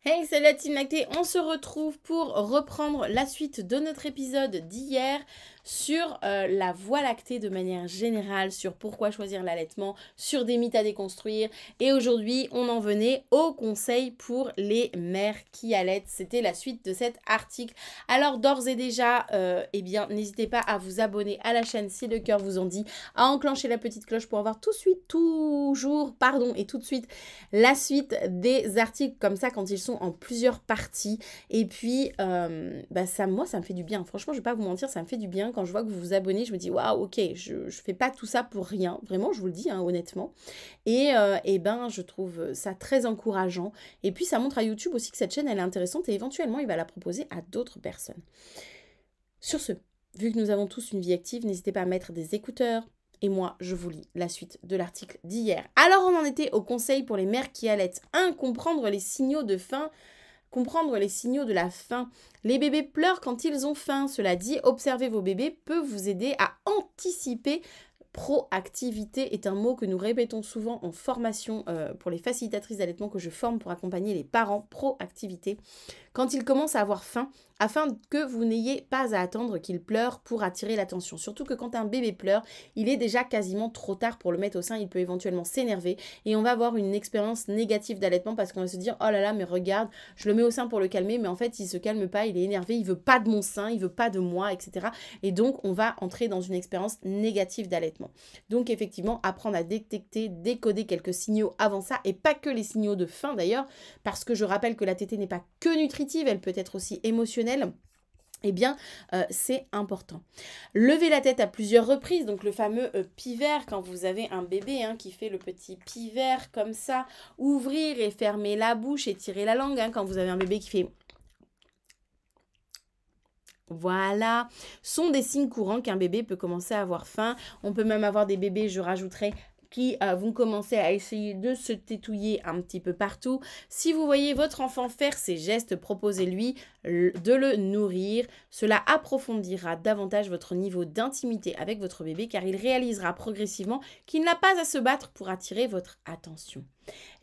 Hey, salut la team lactée, on se retrouve pour reprendre la suite de notre épisode d'hier sur la voie lactée de manière générale, sur pourquoi choisir l'allaitement, sur des mythes à déconstruire. Et aujourd'hui, on en venait au conseil pour les mères qui allaitent. C'était la suite de cet article. Alors d'ores et déjà, eh bien, n'hésitez pas à vous abonner à la chaîne si le cœur vous en dit, à enclencher la petite cloche pour avoir tout de suite la suite des articles comme ça quand ils sont en plusieurs parties. Et puis, moi, ça me fait du bien. Franchement, je vais pas vous mentir, ça me fait du bien. Quand je vois que vous vous abonnez, je me dis, waouh, ok, je fais pas tout ça pour rien. Vraiment, je vous le dis, hein, honnêtement. Et je trouve ça très encourageant. Et puis, ça montre à YouTube aussi que cette chaîne, elle est intéressante et éventuellement, il va la proposer à d'autres personnes. Sur ce, vu que nous avons tous une vie active, n'hésitez pas à mettre des écouteurs. Et moi, je vous lis la suite de l'article d'hier. Alors, on en était au conseil pour les mères qui allaitent. 1. Comprendre les signaux de faim. Comprendre les signaux de la faim. Les bébés pleurent quand ils ont faim. Cela dit, observer vos bébés peut vous aider à anticiper. Proactivité est un mot que nous répétons souvent en formation pour les facilitatrices d'allaitement que je forme pour accompagner les parents. Proactivité. Quand ils commencent à avoir faim, afin que vous n'ayez pas à attendre qu'il pleure pour attirer l'attention. Surtout que quand un bébé pleure, il est déjà quasiment trop tard pour le mettre au sein, il peut éventuellement s'énerver et on va avoir une expérience négative d'allaitement parce qu'on va se dire « Oh là là, mais regarde, je le mets au sein pour le calmer, mais en fait, il se calme pas, il est énervé, il veut pas de mon sein, il veut pas de moi, etc. » Et donc, on va entrer dans une expérience négative d'allaitement. Donc, effectivement, apprendre à détecter, décoder quelques signaux avant ça et pas que les signaux de faim d'ailleurs, parce que je rappelle que la tétée n'est pas que nutritive, elle peut être aussi émotionnelle. Eh bien, c'est important. Levez la tête à plusieurs reprises, donc le fameux pivert, quand vous avez un bébé qui fait le petit pivert comme ça, ouvrir et fermer la bouche et tirer la langue, quand vous avez un bébé qui fait... Voilà, sont des signes courants qu'un bébé peut commencer à avoir faim. On peut même avoir des bébés, je rajouterai, qui vont commencer à essayer de se tétouiller un petit peu partout. Si vous voyez votre enfant faire ces gestes, proposez-lui de le nourrir. Cela approfondira davantage votre niveau d'intimité avec votre bébé car il réalisera progressivement qu'il n'a pas à se battre pour attirer votre attention.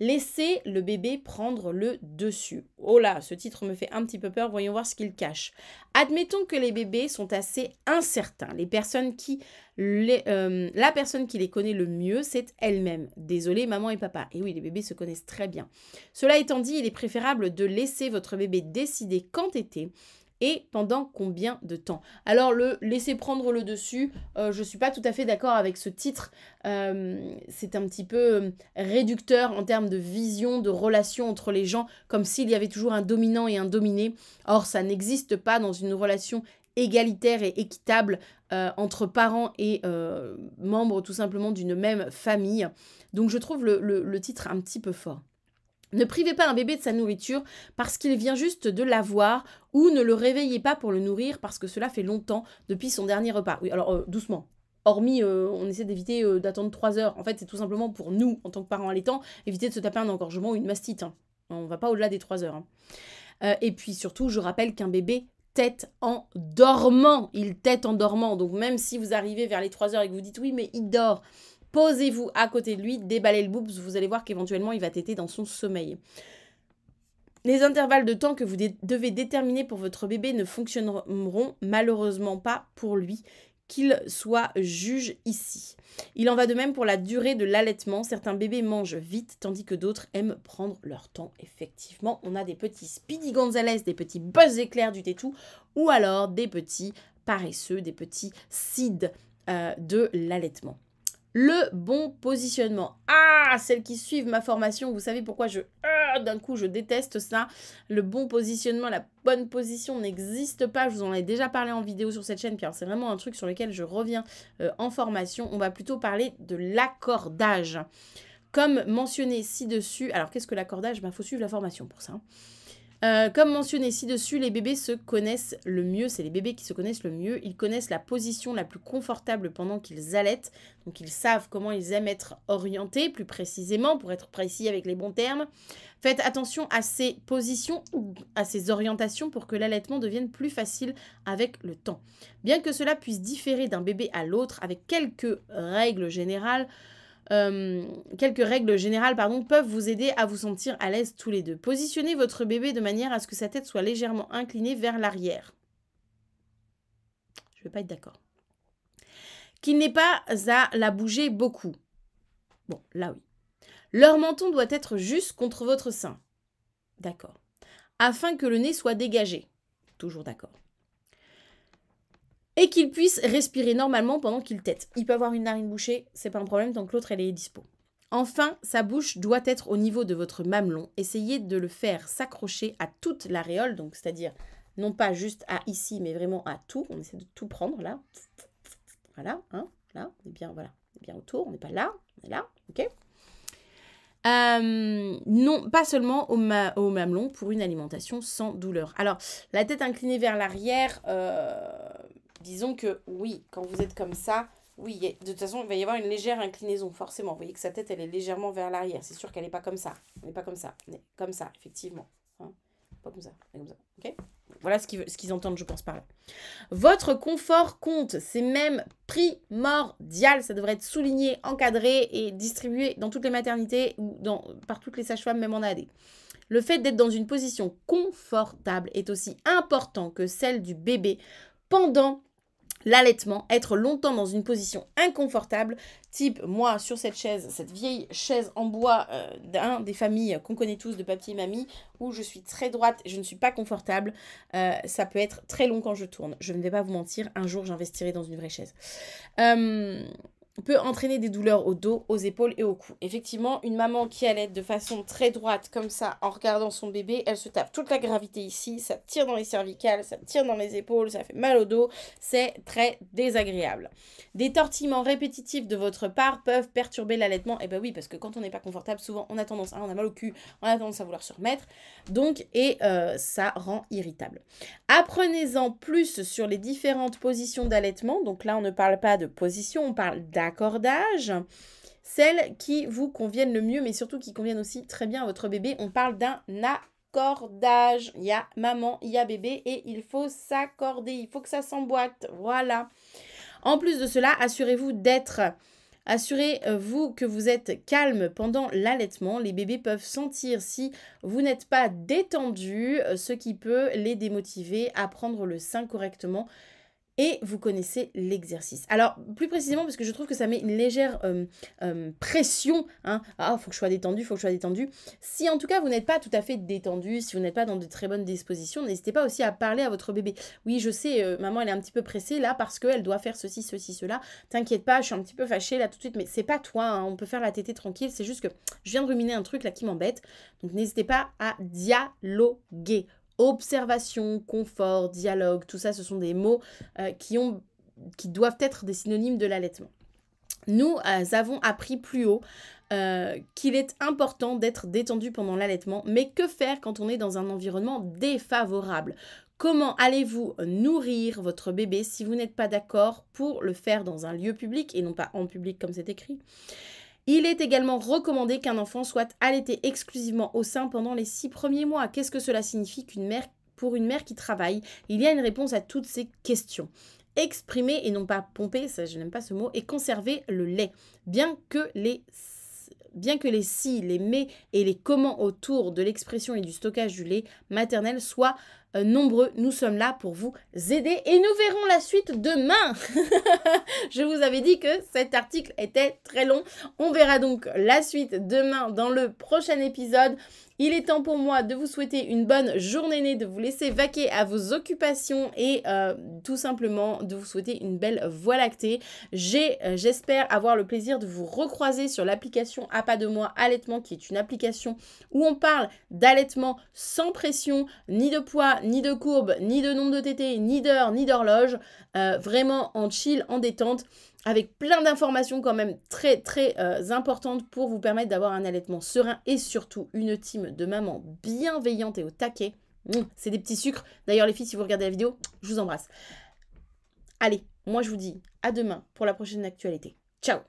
Laissez le bébé prendre le dessus. Oh là, ce titre me fait un petit peu peur, voyons voir ce qu'il cache. Admettons que les bébés sont assez incertains. La personne qui les connaît le mieux, c'est elle-même. Désolée, maman et papa. Et oui, les bébés se connaissent très bien. Cela étant dit, il est préférable de laisser votre bébé décider quand téter et pendant combien de temps. Alors, le laisser prendre le dessus, je ne suis pas tout à fait d'accord avec ce titre. C'est un petit peu réducteur en termes de vision, de relation entre les gens, comme s'il y avait toujours un dominant et un dominé. Or, ça n'existe pas dans une relation égalitaire et équitable entre parents et membres tout simplement d'une même famille. Donc, je trouve le titre un petit peu fort. Ne privez pas un bébé de sa nourriture parce qu'il vient juste de l'avoir ou ne le réveillez pas pour le nourrir parce que cela fait longtemps depuis son dernier repas. Oui, alors doucement. Hormis, on essaie d'éviter d'attendre 3 heures. En fait, c'est tout simplement pour nous, en tant que parents allaitants, éviter de se taper un engorgement ou une mastite. On ne va pas au-delà des 3 heures. Et puis surtout, je rappelle qu'un bébé tète en dormant. Il tète en dormant. Donc même si vous arrivez vers les 3 heures et que vous dites « oui, mais il dort », posez-vous à côté de lui, déballez le boobs, vous allez voir qu'éventuellement, il va téter dans son sommeil. Les intervalles de temps que vous devez déterminer pour votre bébé ne fonctionneront malheureusement pas pour lui, qu'il soit juge ici. Il en va de même pour la durée de l'allaitement. Certains bébés mangent vite, tandis que d'autres aiment prendre leur temps. Effectivement, on a des petits Speedy Gonzales, des petits Buzz éclairs du tétou, ou alors des petits paresseux, des petits Sid de l'allaitement. Le bon positionnement. Ah, celles qui suivent ma formation, vous savez pourquoi d'un coup, je déteste ça. Le bon positionnement, la bonne position n'existe pas. Je vous en ai déjà parlé en vidéo sur cette chaîne. Puis c'est vraiment un truc sur lequel je reviens en formation. On va plutôt parler de l'accordage. Comme mentionné ci-dessus. Alors, qu'est-ce que l'accordage ? Il faut suivre la formation pour ça. Comme mentionné ci-dessus, les bébés se connaissent le mieux. C'est les bébés qui se connaissent le mieux. Ils connaissent la position la plus confortable pendant qu'ils allaitent. Donc, ils savent comment ils aiment être orientés, plus précisément, pour être précis avec les bons termes. Faites attention à ces positions ou à ces orientations pour que l'allaitement devienne plus facile avec le temps. Bien que cela puisse différer d'un bébé à l'autre, avec quelques règles générales, quelques règles générales peuvent vous aider à vous sentir à l'aise tous les deux. Positionnez votre bébé de manière à ce que sa tête soit légèrement inclinée vers l'arrière. Je ne vais pas être d'accord. Qu'il n'ait pas à la bouger beaucoup. Bon, là oui. Leur menton doit être juste contre votre sein. D'accord. Afin que le nez soit dégagé. Toujours d'accord. Et qu'il puisse respirer normalement pendant qu'il tète. Il peut avoir une narine bouchée, c'est pas un problème tant que l'autre elle est dispo. Enfin, sa bouche doit être au niveau de votre mamelon. Essayez de le faire s'accrocher à toute l'aréole, donc c'est-à-dire non pas juste à ici, mais vraiment à tout. On essaie de tout prendre là. Voilà, hein, là, on est bien autour, on n'est pas là, on est là, ok. Non, pas seulement au mamelon pour une alimentation sans douleur. Alors, la tête inclinée vers l'arrière, disons que oui, quand vous êtes comme ça, oui, de toute façon, il va y avoir une légère inclinaison, forcément. Vous voyez que sa tête, elle est légèrement vers l'arrière. C'est sûr qu'elle n'est pas comme ça. Elle n'est pas comme ça. Elle est comme ça, effectivement. Hein, pas comme ça, ok. Voilà ce qu'ils entendent, je pense, par là. Votre confort compte, c'est même primordial. Ça devrait être souligné, encadré et distribué dans toutes les maternités ou par toutes les sages-femmes, même en AD. Le fait d'être dans une position confortable est aussi important que celle du bébé pendant l'allaitement. Être longtemps dans une position inconfortable, type moi sur cette chaise, cette vieille chaise en bois des familles qu'on connaît tous de papy et mamie, où je suis très droite et je ne suis pas confortable, ça peut être très long quand je tourne. Je ne vais pas vous mentir, un jour j'investirai dans une vraie chaise. Peut entraîner des douleurs au dos, aux épaules et au cou. Effectivement, une maman qui allait de façon très droite, comme ça, en regardant son bébé, elle se tape toute la gravité ici, ça tire dans les cervicales, ça tire dans les épaules, ça fait mal au dos, c'est très désagréable. Des tortillements répétitifs de votre part peuvent perturber l'allaitement. Et ben oui, parce que quand on n'est pas confortable, souvent on a tendance, on a mal au cul, on a tendance à vouloir se remettre, donc, et ça rend irritable. Apprenez-en plus sur les différentes positions d'allaitement. Donc là, on ne parle pas de position, on parle d'accordage. Celles qui vous conviennent le mieux, mais surtout qui conviennent aussi très bien à votre bébé. On parle d'un accordage. Il y a maman, il y a bébé et il faut s'accorder. Il faut que ça s'emboîte. Voilà. En plus de cela, assurez-vous que vous êtes calme pendant l'allaitement. Les bébés peuvent sentir si vous n'êtes pas détendu, ce qui peut les démotiver à prendre le sein correctement. Et vous connaissez l'exercice. Alors, plus précisément, parce que je trouve que ça met une légère pression. Hein. Ah, faut que je sois détendue, faut que je sois détendue. Si en tout cas, vous n'êtes pas tout à fait détendu, si vous n'êtes pas dans de très bonnes dispositions, n'hésitez pas aussi à parler à votre bébé. Oui, je sais, maman, elle est un petit peu pressée là parce qu'elle doit faire ceci, cela. T'inquiète pas, je suis un petit peu fâchée là tout de suite, mais c'est pas toi, hein, on peut faire la tétée tranquille. C'est juste que je viens de ruminer un truc là qui m'embête. Donc, n'hésitez pas à dialoguer. Observation, confort, dialogue, tout ça, ce sont des mots qui doivent être des synonymes de l'allaitement. Nous avons appris plus haut qu'il est important d'être détendu pendant l'allaitement, mais que faire quand on est dans un environnement défavorable ? Comment allez-vous nourrir votre bébé si vous n'êtes pas d'accord pour le faire dans un lieu public et non pas en public comme c'est écrit ? Il est également recommandé qu'un enfant soit allaité exclusivement au sein pendant les 6 premiers mois. Qu'est-ce que cela signifie pour une mère qui travaille? Il y a une réponse à toutes ces questions. Exprimer et non pas pomper, ça je n'aime pas ce mot, et conserver le lait. Bien que les si, les mais et les comment autour de l'expression et du stockage du lait maternel soient nombreux, nous sommes là pour vous aider et nous verrons la suite demain. Je vous avais dit que cet article était très long. On verra donc la suite demain dans le prochain épisode. Il est temps pour moi de vous souhaiter une bonne journée, de vous laisser vaquer à vos occupations et tout simplement de vous souhaiter une belle voie lactée. J'espère avoir le plaisir de vous recroiser sur l'application À pas de moi allaitement, qui est une application où on parle d'allaitement sans pression, ni de poids, ni de courbe, ni de nombre de tétées, ni d'heures, ni d'horloge. Vraiment en chill, en détente, avec plein d'informations quand même très très importantes pour vous permettre d'avoir un allaitement serein et surtout une team de mamans bienveillantes et au taquet. C'est des petits sucres. D'ailleurs les filles, si vous regardez la vidéo, je vous embrasse. Allez, moi je vous dis à demain pour la prochaine actualité. Ciao!